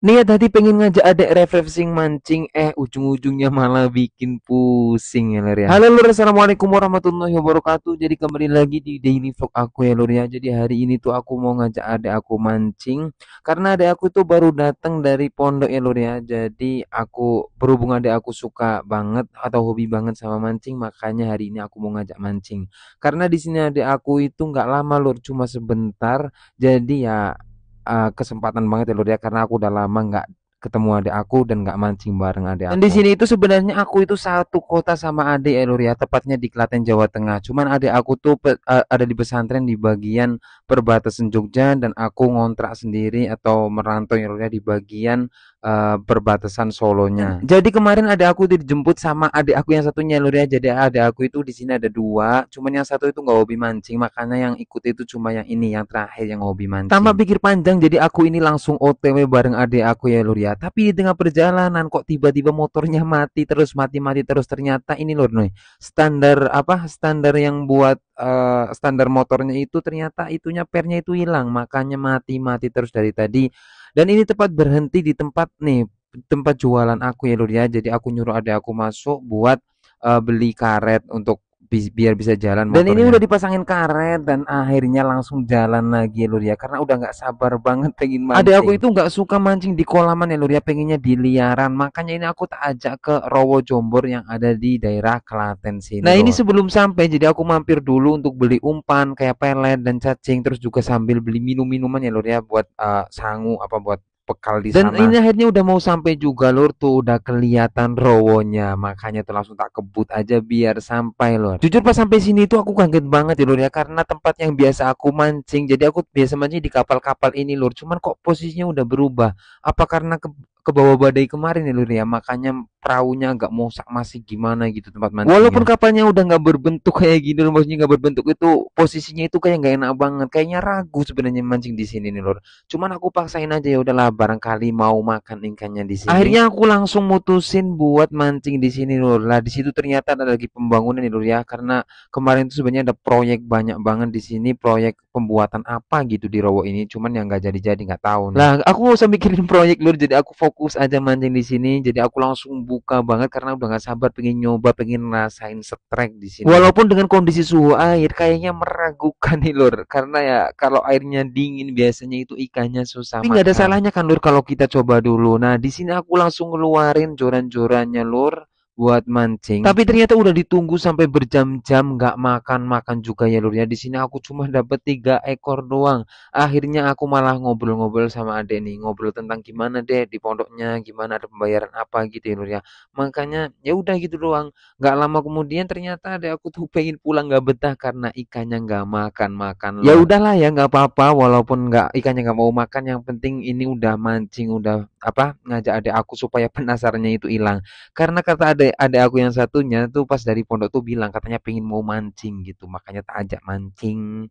Niat tadi pengen ngajak adek refreshing mancing, ujung-ujungnya malah bikin pusing ya Lur ya. Halo Lur, assalamualaikum warahmatullahi wabarakatuh. Jadi kembali lagi di daily vlog aku ya Lur ya. Jadi hari ini tuh aku mau ngajak adek aku mancing, karena adek aku tuh baru datang dari pondok ya Lur ya. Jadi aku berhubung adek aku suka banget atau hobi banget sama mancing, makanya hari ini aku mau ngajak mancing. Karena di sini adek aku itu nggak lama Lur, cuma sebentar. Jadi ya kesempatan banget ya Lur ya, karena aku udah lama nggak ketemu adik aku dan nggak mancing bareng adik Dan di sini itu sebenarnya aku itu satu kota sama adik ya Lur ya, tepatnya di Klaten Jawa Tengah. Cuman adik aku tuh ada di pesantren di bagian perbatasan Jogja, dan aku ngontrak sendiri atau merantau ya Lur ya di bagian perbatasan Solonya. Jadi kemarin adik aku itu dijemput sama adik aku yang satunya Lur ya. Jadi adik aku itu di sini ada dua, cuman yang satu itu nggak hobi mancing, makanya yang ikut itu cuma yang ini, yang terakhir yang hobi mancing. Tanpa pikir panjang, jadi aku ini langsung OTW bareng adik aku ya Lur ya. Tapi di tengah perjalanan kok tiba-tiba motornya mati terus, mati-mati terus. Ternyata ini Lur nih, standar apa? Standar yang buat standar motornya itu ternyata itunya pernya itu hilang, makanya mati-mati terus dari tadi. Dan ini tepat berhenti di tempat nih, tempat jualan aku ya Lur ya. Jadi aku nyuruh adik aku masuk buat beli karet untuk biar bisa jalan motornya. Dan ini udah dipasangin karet dan akhirnya langsung jalan lagi ya Lur ya, karena udah nggak sabar banget pengen mancing. Adik aku itu nggak suka mancing di kolaman ya Lur ya, pengennya di liaran. Makanya ini aku tak ajak ke Rowo Jombor yang ada di daerah Klaten sini. Nah ini sebelum sampai, jadi aku mampir dulu untuk beli umpan kayak pelet dan cacing, terus juga sambil beli minum-minuman ya Lur ya, buat sangu apa buat bekal di sana. Dan ini akhirnya udah mau sampai juga Lur, tuh udah kelihatan rowonya, makanya tuh langsung tak kebut aja biar sampai Lur. Jujur pas sampai sini tuh aku kaget banget ya Lur ya, karena tempat yang biasa aku mancing, jadi aku biasa mancing di kapal-kapal ini Lur, cuman kok posisinya udah berubah. Apa karena ke bawah badai kemarin ya Lur ya, makanya perahunya agak mosak masih gimana gitu tempat mancingnya. Walaupun kapalnya udah nggak berbentuk kayak gini Lur, maksudnya nggak berbentuk itu, posisinya itu kayak nggak enak banget, kayaknya ragu sebenarnya mancing di sini nih Lur. Cuman aku paksain aja, ya udahlah barangkali mau makan ikannya di sini. Akhirnya aku langsung mutusin buat mancing di sini Lur. Lah di situ ternyata ada lagi pembangunan nih Lur ya, karena kemarin tuh sebenarnya ada proyek banyak banget di sini, proyek pembuatan apa gitu di Rowo ini, cuman yang nggak jadi-jadi nggak tahu nih. Lah aku nggak usah mikirin proyek Lur, jadi aku fokus aja mancing di sini. Jadi aku langsung buka banget karena udah nggak sabar pengen nyoba, pengen ngerasain strike di sini. Walaupun dengan kondisi suhu air kayaknya meragukan nih Lur, karena ya kalau airnya dingin biasanya itu ikannya susah makan. Tapi nggak ada salahnya kan Lur kalau kita coba dulu. Nah di sini aku langsung ngeluarin joran-jorannya Lur buat mancing. Tapi ternyata udah ditunggu sampai berjam-jam nggak makan-makan juga ya Lur ya. Di sini aku cuma dapet 3 ekor doang. Akhirnya aku malah ngobrol-ngobrol sama adek nih, ngobrol tentang gimana deh di pondoknya, gimana ada pembayaran apa gitu ya Lur ya. Makanya ya udah gitu doang. Nggak lama kemudian ternyata adek aku tuh pengen pulang nggak betah karena ikannya nggak makan-makan Ya Lur. Udahlah ya nggak apa-apa, walaupun nggak ikannya nggak mau makan, yang penting ini udah mancing, udah apa ngajak adek aku supaya penasarannya itu hilang. Karena kata adek aku yang satunya tuh pas dari pondok tuh bilang katanya pengen mau mancing gitu, makanya tak ajak mancing.